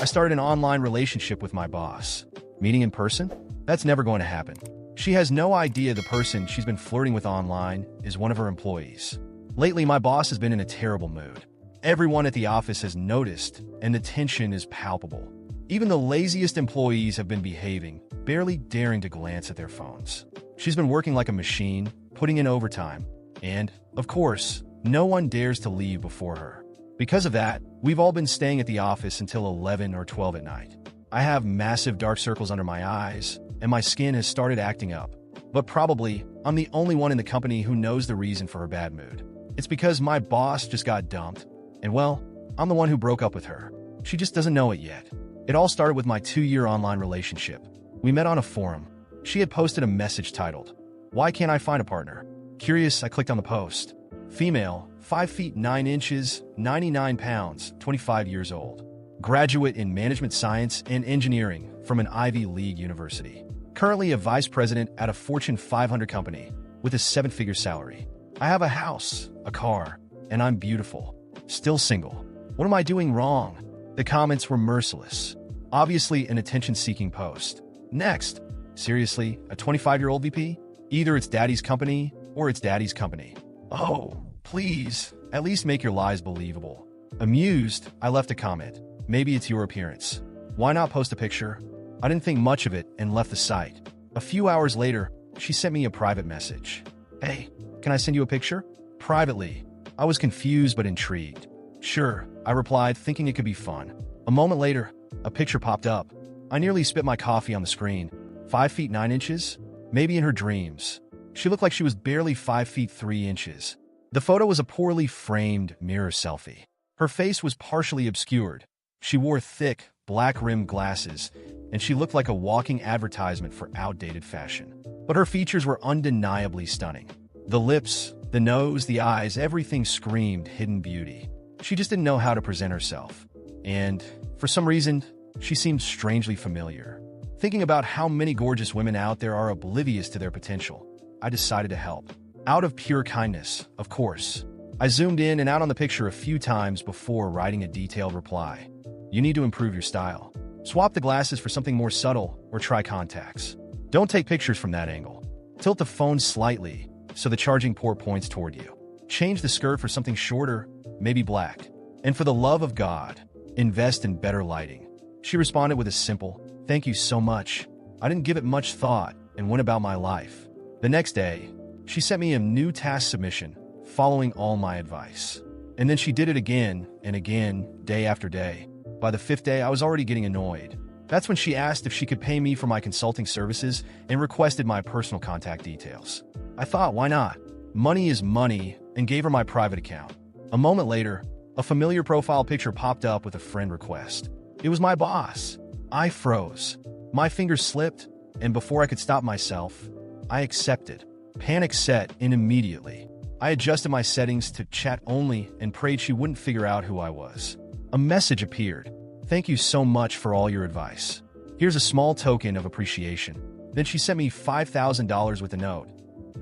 I started an online relationship with my boss. Meeting in person? That's never going to happen. She has no idea the person she's been flirting with online is one of her employees. Lately, my boss has been in a terrible mood. Everyone at the office has noticed, and the tension is palpable. Even the laziest employees have been behaving, barely daring to glance at their phones. She's been working like a machine, putting in overtime, and, of course, no one dares to leave before her. Because of that, we've all been staying at the office until 11 or 12 at night. I have massive dark circles under my eyes, and my skin has started acting up. But probably, I'm the only one in the company who knows the reason for her bad mood. It's because my boss just got dumped, and well, I'm the one who broke up with her. She just doesn't know it yet. It all started with my 2-year online relationship. We met on a forum. She had posted a message titled, "Why can't I find a partner?" Curious, I clicked on the post. Female, 5 feet 9 inches, 99 pounds, 25 years old. Graduate in management science and engineering from an Ivy League university. Currently a vice president at a Fortune 500 company with a 7-figure salary. I have a house, a car, and I'm beautiful. Still single. What am I doing wrong? The comments were merciless. Obviously an attention-seeking post. Next. Seriously, a 25-year-old VP? Either it's daddy's company or it's daddy's company. Oh, please, at least make your lies believable. Amused, I left a comment. Maybe it's your appearance. Why not post a picture? I didn't think much of it and left the site. A few hours later, she sent me a private message. "Hey, can I send you a picture?" Privately. I was confused but intrigued. "Sure," I replied, thinking it could be fun. A moment later, a picture popped up. I nearly spit my coffee on the screen. 5 feet 9 inches? Maybe in her dreams. She looked like she was barely 5 feet 3 inches. The photo was a poorly framed mirror selfie. Her face was partially obscured. She wore thick, black-rimmed glasses, and she looked like a walking advertisement for outdated fashion. But her features were undeniably stunning. The lips, the nose, the eyes, everything screamed hidden beauty. She just didn't know how to present herself. And, for some reason, she seemed strangely familiar. Thinking about how many gorgeous women out there are oblivious to their potential, I decided to help. Out of pure kindness, of course. I zoomed in and out on the picture a few times before writing a detailed reply. "You need to improve your style. Swap the glasses for something more subtle or try contacts. Don't take pictures from that angle. Tilt the phone slightly so the charging port points toward you. Change the skirt for something shorter, maybe black. And for the love of God, invest in better lighting." She responded with a simple, "Thank you so much." I didn't give it much thought and went about my life. The next day, she sent me a new task submission, following all my advice. And then she did it again and again, day after day. By the 5th day, I was already getting annoyed. That's when she asked if she could pay me for my consulting services and requested my personal contact details. I thought, why not? Money is money, and gave her my private account. A moment later, a familiar profile picture popped up with a friend request. It was my boss. I froze. My fingers slipped, and before I could stop myself, I accepted. Panic set in immediately. I adjusted my settings to chat only and prayed she wouldn't figure out who I was. A message appeared. "Thank you so much for all your advice. Here's a small token of appreciation." Then she sent me $5,000 with a note.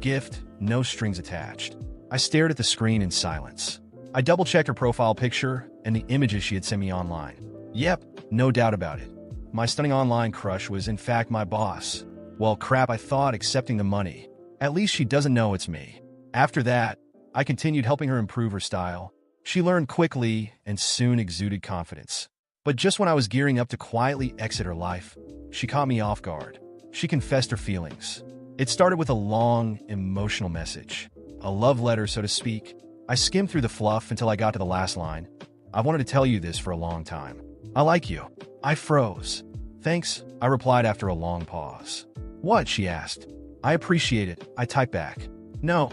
Gift, no strings attached. I stared at the screen in silence. I double-checked her profile picture and the images she had sent me online. Yep, no doubt about it. My stunning online crush was in fact my boss. Well, crap, I thought, accepting the money. At least she doesn't know it's me. After that, I continued helping her improve her style. She learned quickly and soon exuded confidence. But just when I was gearing up to quietly exit her life, she caught me off guard. She confessed her feelings. It started with a long, emotional message. A love letter, so to speak. I skimmed through the fluff until I got to the last line. "I've wanted to tell you this for a long time. I like you." I froze. "Thanks," I replied after a long pause. "What?" she asked. "I appreciate it," I typed back. "No,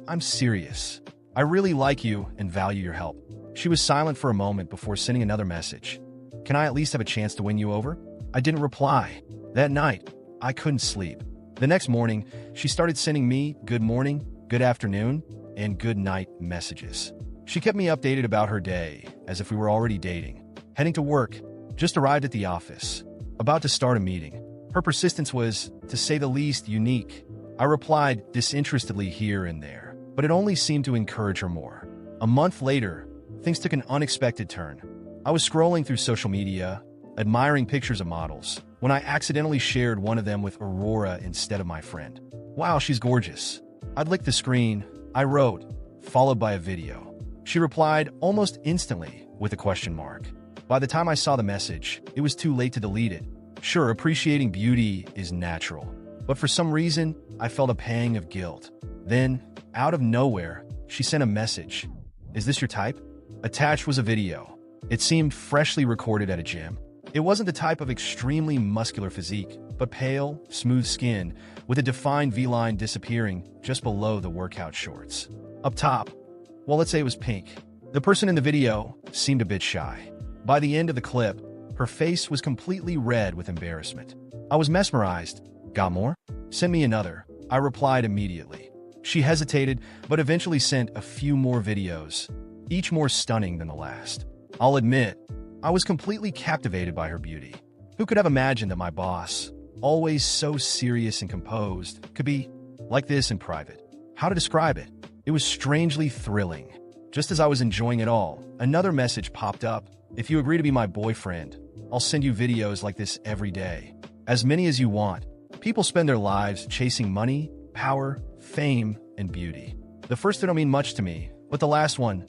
I'm serious. I really like you and value your help." She was silent for a moment before sending another message. "Can I at least have a chance to win you over?" I didn't reply. That night, I couldn't sleep. The next morning, she started sending me good morning, good afternoon, and good night messages. She kept me updated about her day, as if we were already dating. Heading to work, just arrived at the office, about to start a meeting. Her persistence was, to say the least, unique. I replied disinterestedly here and there, but it only seemed to encourage her more. A month later, things took an unexpected turn. I was scrolling through social media, admiring pictures of models, when I accidentally shared one of them with Aurora instead of my friend. Wow, she's gorgeous. I'd licked the screen, I wrote, followed by a video. She replied almost instantly with a question mark. By the time I saw the message, it was too late to delete it. Sure, appreciating beauty is natural, but for some reason, I felt a pang of guilt. Then, out of nowhere, she sent a message. Is this your type? Attached was a video. It seemed freshly recorded at a gym. It wasn't the type of extremely muscular physique, but pale, smooth skin, with a defined V-line disappearing just below the workout shorts. Up top, well, let's say it was pink. The person in the video seemed a bit shy. By the end of the clip, her face was completely red with embarrassment. I was mesmerized. Got more? Send me another. I replied immediately. She hesitated, but eventually sent a few more videos, each more stunning than the last. I'll admit, I was completely captivated by her beauty. Who could have imagined that my boss, always so serious and composed, could be like this in private? How to describe it? It was strangely thrilling. Just as I was enjoying it all, another message popped up. If you agree to be my boyfriend, I'll send you videos like this every day. As many as you want. People spend their lives chasing money, power, fame, and beauty. The first two don't mean much to me, but the last one,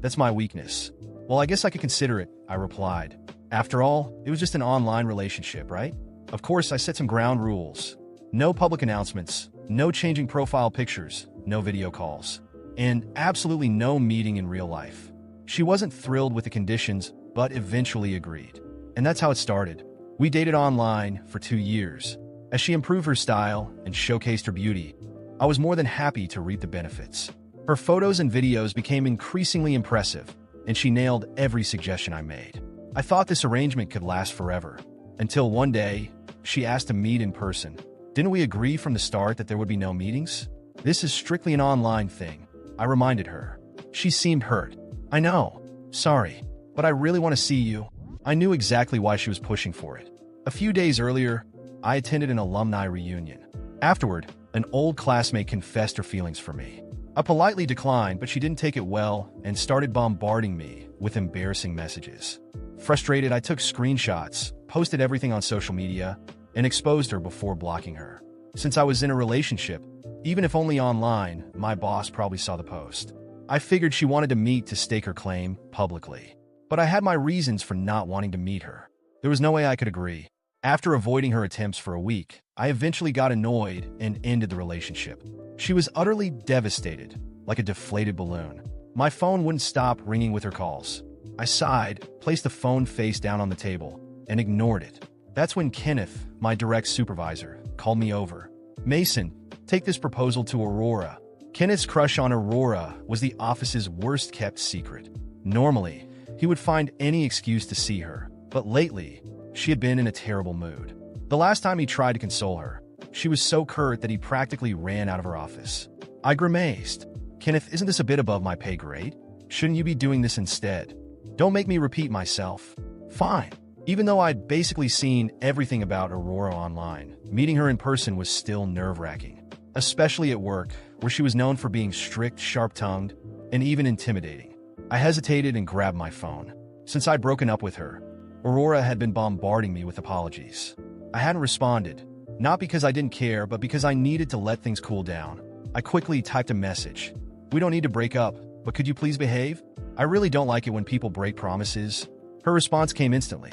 that's my weakness. Well, I guess I could consider it, I replied. After all, it was just an online relationship, right? Of course, I set some ground rules. No public announcements, no changing profile pictures, no video calls, and absolutely no meeting in real life. She wasn't thrilled with the conditions, but eventually agreed. And that's how it started. We dated online for 2 years. As she improved her style and showcased her beauty, I was more than happy to reap the benefits. Her photos and videos became increasingly impressive, and she nailed every suggestion I made. I thought this arrangement could last forever, until one day, she asked to meet in person. Didn't we agree from the start that there would be no meetings? This is strictly an online thing, I reminded her. She seemed hurt. I know. Sorry, but I really want to see you. I knew exactly why she was pushing for it. A few days earlier, I attended an alumni reunion. Afterward, an old classmate confessed her feelings for me. I politely declined, but she didn't take it well and started bombarding me with embarrassing messages. Frustrated, I took screenshots, posted everything on social media, and exposed her before blocking her. Since I was in a relationship, even if only online, my boss probably saw the post. I figured she wanted to meet to stake her claim publicly. But I had my reasons for not wanting to meet her. There was no way I could agree. After avoiding her attempts for a week, I eventually got annoyed and ended the relationship. She was utterly devastated, like a deflated balloon. My phone wouldn't stop ringing with her calls. I sighed, placed the phone face down on the table, and ignored it. That's when Kenneth, my direct supervisor, called me over. Mason, take this proposal to Aurora. Kenneth's crush on Aurora was the office's worst-kept secret. Normally, he would find any excuse to see her, but lately, she had been in a terrible mood. The last time he tried to console her, she was so curt that he practically ran out of her office. I grimaced. Kenneth, isn't this a bit above my pay grade? Shouldn't you be doing this instead? Don't make me repeat myself. Fine. Even though I'd basically seen everything about Aurora online, meeting her in person was still nerve-wracking, especially at work, where she was known for being strict, sharp-tongued, and even intimidating. I hesitated and grabbed my phone. Since I'd broken up with her, Aurora had been bombarding me with apologies. I hadn't responded, not because I didn't care, but because I needed to let things cool down. I quickly typed a message. We don't need to break up, but could you please behave? I really don't like it when people break promises. Her response came instantly.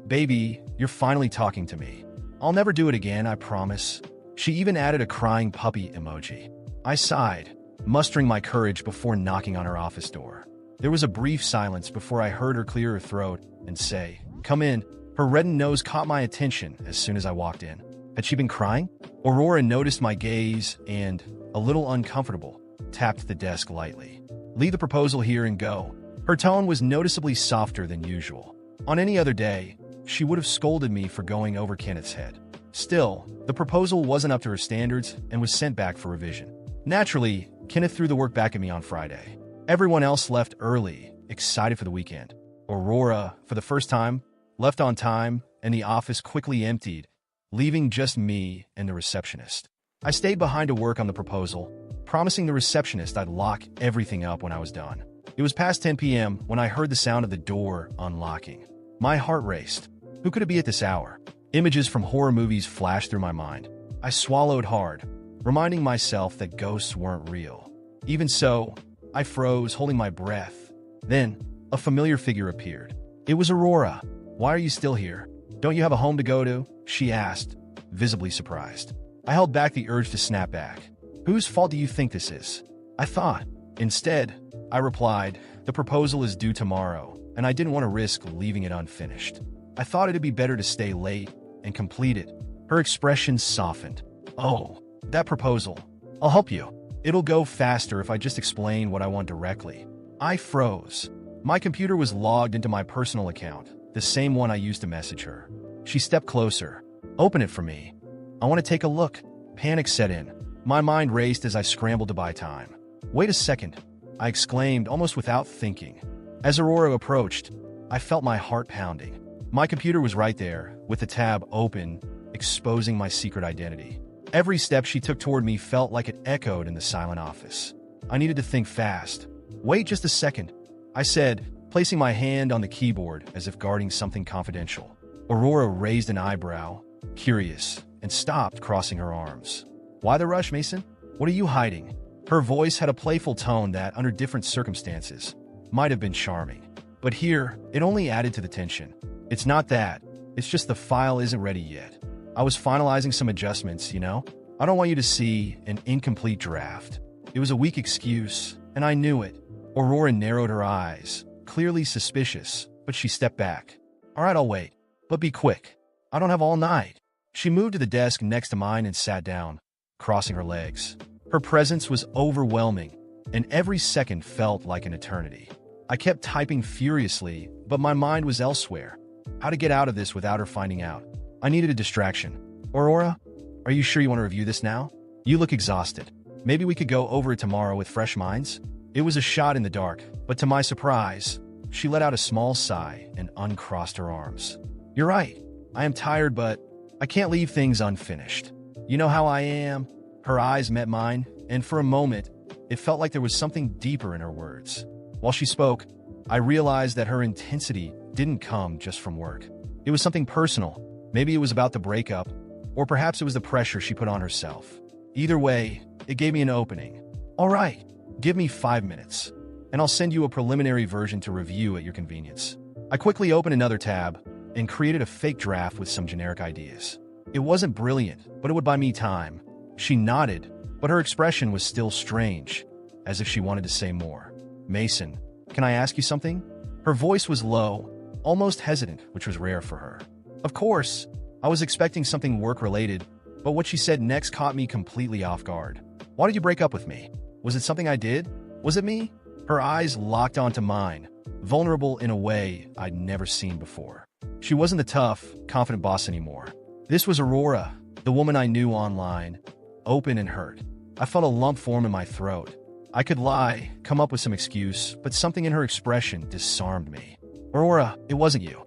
Baby, you're finally talking to me. I'll never do it again, I promise. She even added a crying puppy emoji. I sighed, mustering my courage before knocking on her office door. There was a brief silence before I heard her clear her throat and say, "Come in." Her reddened nose caught my attention as soon as I walked in. Had she been crying? Aurora noticed my gaze and, a little uncomfortable, tapped the desk lightly. Leave the proposal here and go. Her tone was noticeably softer than usual. On any other day, she would have scolded me for going over Kenneth's head. Still, the proposal wasn't up to her standards and was sent back for revision. Naturally, Kenneth threw the work back at me on Friday. Everyone else left early, excited for the weekend. Aurora, for the first time, left on time, and the office quickly emptied, leaving just me and the receptionist. I stayed behind to work on the proposal, promising the receptionist I'd lock everything up when I was done. It was past 10 p.m. when I heard the sound of the door unlocking. My heart raced. Who could it be at this hour? Images from horror movies flashed through my mind. I swallowed hard, reminding myself that ghosts weren't real. Even so, I froze, holding my breath. Then, a familiar figure appeared. It was Aurora. "Why are you still here? Don't you have a home to go to?" she asked, visibly surprised. I held back the urge to snap back. "Whose fault do you think this is?" I thought. Instead, I replied, "The proposal is due tomorrow, and I didn't want to risk leaving it unfinished. I thought it'd be better to stay late and complete it." Her expression softened. "Oh, that proposal. I'll help you. It'll go faster if I just explain what I want directly." I froze. My computer was logged into my personal account, the same one I used to message her. She stepped closer. "Open it for me. I want to take a look." Panic set in. My mind raced as I scrambled to buy time. "Wait a second," I exclaimed almost without thinking. As Aurora approached, I felt my heart pounding. My computer was right there, with the tab open, exposing my secret identity. Every step she took toward me felt like it echoed in the silent office. I needed to think fast. "Wait just a second," I said, placing my hand on the keyboard as if guarding something confidential. Aurora raised an eyebrow, curious, and stopped, crossing her arms. "Why the rush, Mason? What are you hiding?" Her voice had a playful tone that, under different circumstances, might have been charming. But here, it only added to the tension. "It's not that. It's just the file isn't ready yet. I was finalizing some adjustments, you know? I don't want you to see an incomplete draft." It was a weak excuse, and I knew it. Aurora narrowed her eyes, clearly suspicious, but she stepped back. "All right, I'll wait. But be quick. I don't have all night." She moved to the desk next to mine and sat down, crossing her legs. Her presence was overwhelming, and every second felt like an eternity. I kept typing furiously, but my mind was elsewhere. How to get out of this without her finding out? I needed a distraction. "Aurora, are you sure you want to review this now? You look exhausted. Maybe we could go over it tomorrow with fresh minds?" It was a shot in the dark, but to my surprise, she let out a small sigh and uncrossed her arms. "You're right. I am tired, but I can't leave things unfinished. You know how I am." Her eyes met mine, and for a moment, it felt like there was something deeper in her words. While she spoke, I realized that her intensity didn't come just from work. It was something personal. Maybe it was about the breakup, or perhaps it was the pressure she put on herself. Either way, it gave me an opening. "All right, give me 5 minutes, and I'll send you a preliminary version to review at your convenience." I quickly opened another tab and created a fake draft with some generic ideas. It wasn't brilliant, but it would buy me time. She nodded, but her expression was still strange, as if she wanted to say more. "Mason, can I ask you something?" Her voice was low, almost hesitant, which was rare for her. Of course, I was expecting something work-related, but what she said next caught me completely off guard. "Why did you break up with me? Was it something I did? Was it me?" Her eyes locked onto mine, vulnerable in a way I'd never seen before. She wasn't the tough, confident boss anymore. This was Aurora, the woman I knew online, open and hurt. I felt a lump form in my throat. I could lie, come up with some excuse, but something in her expression disarmed me. "Aurora, it wasn't you.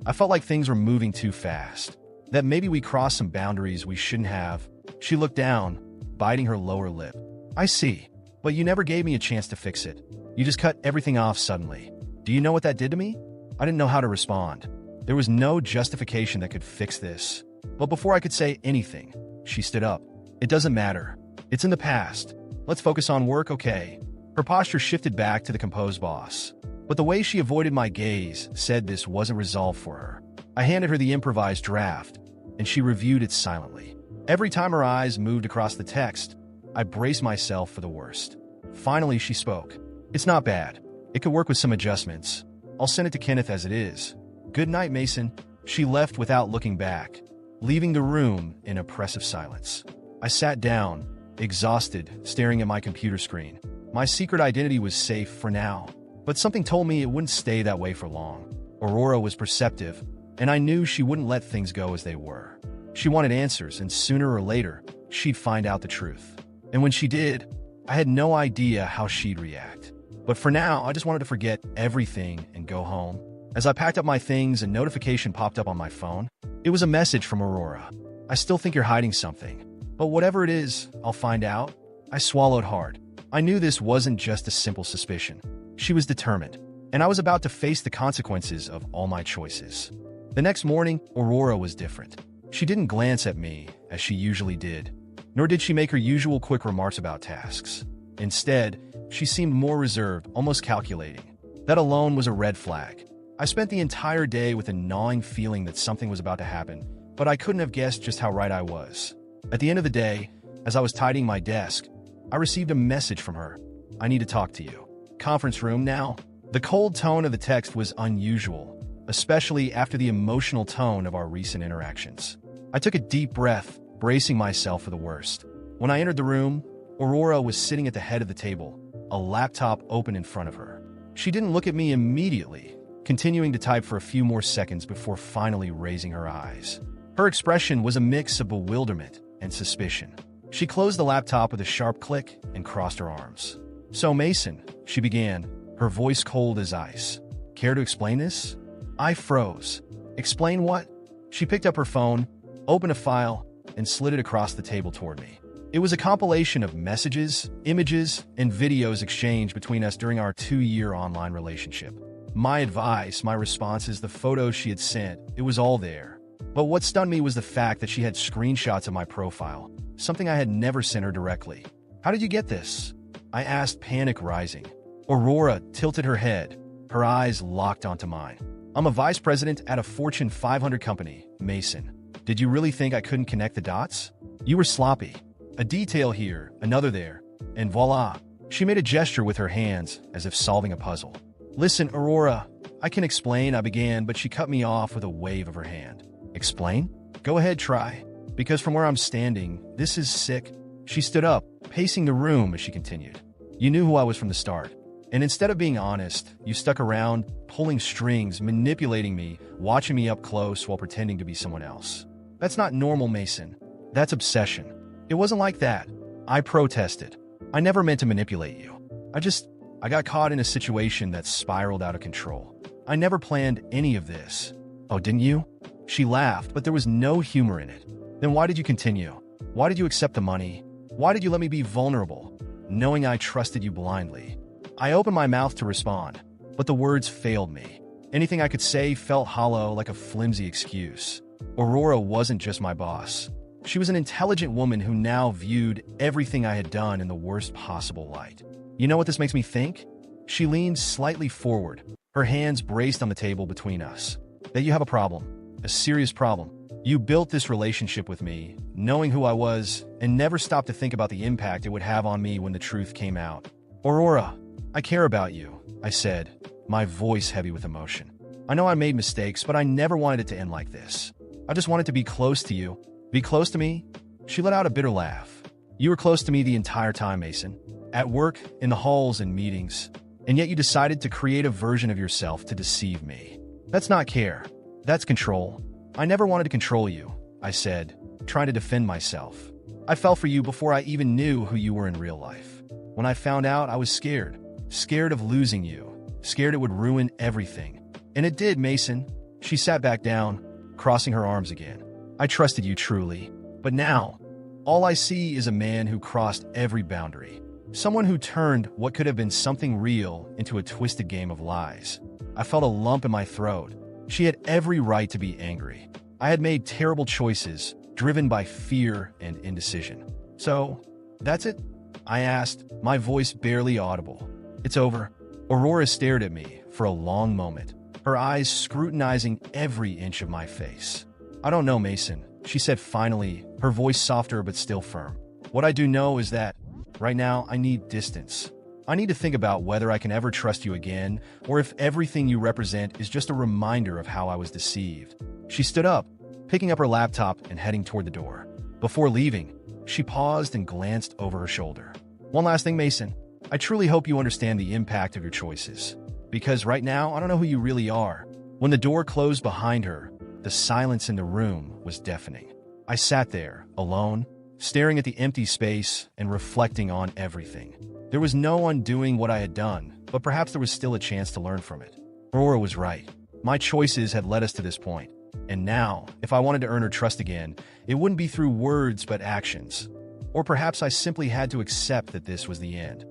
I felt like things were moving too fast. That maybe we crossed some boundaries we shouldn't have." She looked down, biting her lower lip. "I see. But you never gave me a chance to fix it. You just cut everything off suddenly. Do you know what that did to me?" I didn't know how to respond. There was no justification that could fix this. But before I could say anything, she stood up. "It doesn't matter. It's in the past. Let's focus on work, okay?" Her posture shifted back to the composed boss. But the way she avoided my gaze said this wasn't resolved for her. I handed her the improvised draft, and she reviewed it silently. Every time her eyes moved across the text, I braced myself for the worst. Finally, she spoke. "It's not bad. It could work with some adjustments. I'll send it to Kenneth as it is. Good night, Mason." She left without looking back, leaving the room in oppressive silence. I sat down, exhausted, staring at my computer screen. My secret identity was safe for now, but something told me it wouldn't stay that way for long. Aurora was perceptive, and I knew she wouldn't let things go as they were. She wanted answers, and sooner or later, she'd find out the truth. And when she did, I had no idea how she'd react. But for now, I just wanted to forget everything and go home. As I packed up my things, a notification popped up on my phone. It was a message from Aurora. "I still think you're hiding something, but whatever it is, I'll find out." I swallowed hard. I knew this wasn't just a simple suspicion. She was determined, and I was about to face the consequences of all my choices. The next morning, Aurora was different. She didn't glance at me, as she usually did, nor did she make her usual quick remarks about tasks. Instead, she seemed more reserved, almost calculating. That alone was a red flag. I spent the entire day with a gnawing feeling that something was about to happen, but I couldn't have guessed just how right I was. At the end of the day, as I was tidying my desk, I received a message from her. "I need to talk to you. Conference room now." The cold tone of the text was unusual, especially after the emotional tone of our recent interactions. I took a deep breath, bracing myself for the worst. When I entered the room, Aurora was sitting at the head of the table, a laptop open in front of her. She didn't look at me immediately, continuing to type for a few more seconds before finally raising her eyes. Her expression was a mix of bewilderment and suspicion. She closed the laptop with a sharp click and crossed her arms. "So, Mason," she began, her voice cold as ice. "Care to explain this?" I froze. "Explain what?" She picked up her phone, opened a file, and slid it across the table toward me. It was a compilation of messages, images, and videos exchanged between us during our 2-year online relationship. My advice, my responses, the photos she had sent, it was all there. But what stunned me was the fact that she had screenshots of my profile, something I had never sent her directly. "How did you get this?" I asked, panic rising. Aurora tilted her head, her eyes locked onto mine. "I'm a vice president at a Fortune 500 company, Mason. Did you really think I couldn't connect the dots? You were sloppy. A detail here, another there, and voila." She made a gesture with her hands, as if solving a puzzle. "Listen, Aurora, I can explain," I began, but she cut me off with a wave of her hand. "Explain? Go ahead, try. Because from where I'm standing, this is sick." She stood up, pacing the room as she continued. "You knew who I was from the start. And instead of being honest, you stuck around, pulling strings, manipulating me, watching me up close while pretending to be someone else. That's not normal, Mason. That's obsession." "It wasn't like that." I protested. "I never meant to manipulate you. I got caught in a situation that spiraled out of control. I never planned any of this." "Oh, didn't you?" She laughed, but there was no humor in it. "Then why did you continue? Why did you accept the money? Why did you let me be vulnerable, knowing I trusted you blindly?" I opened my mouth to respond, but the words failed me. Anything I could say felt hollow, like a flimsy excuse. Aurora wasn't just my boss. She was an intelligent woman who now viewed everything I had done in the worst possible light. "You know what this makes me think?" She leaned slightly forward, her hands braced on the table between us. "That you have a problem, a serious problem. You built this relationship with me, knowing who I was, and never stopped to think about the impact it would have on me when the truth came out." "Aurora, I care about you," I said, my voice heavy with emotion. "I know I made mistakes, but I never wanted it to end like this. I just wanted to be close to you." "Be close to me?" She let out a bitter laugh. "You were close to me the entire time, Mason. At work, in the halls and meetings. And yet you decided to create a version of yourself to deceive me. That's not care. That's control." "I never wanted to control you," I said, trying to defend myself. "I fell for you before I even knew who you were in real life. When I found out, I was scared. Scared of losing you. Scared it would ruin everything. And it did, Mason." She sat back down, crossing her arms again. "I trusted you truly. But now, all I see is a man who crossed every boundary. Someone who turned what could have been something real into a twisted game of lies." I felt a lump in my throat. She had every right to be angry. I had made terrible choices, driven by fear and indecision. "So, that's it?" I asked, my voice barely audible. "It's over." Aurora stared at me for a long moment, her eyes scrutinizing every inch of my face. "I don't know, Mason," she said finally, her voice softer but still firm. "What I do know is that, right now, I need distance. I need to think about whether I can ever trust you again, or if everything you represent is just a reminder of how I was deceived." She stood up, picking up her laptop and heading toward the door. Before leaving, she paused and glanced over her shoulder. "One last thing, Mason. I truly hope you understand the impact of your choices. Because right now, I don't know who you really are." When the door closed behind her, the silence in the room was deafening. I sat there, alone, staring at the empty space and reflecting on everything. There was no undoing what I had done, but perhaps there was still a chance to learn from it. Aurora was right. My choices had led us to this point. And now, if I wanted to earn her trust again, it wouldn't be through words but actions. Or perhaps I simply had to accept that this was the end.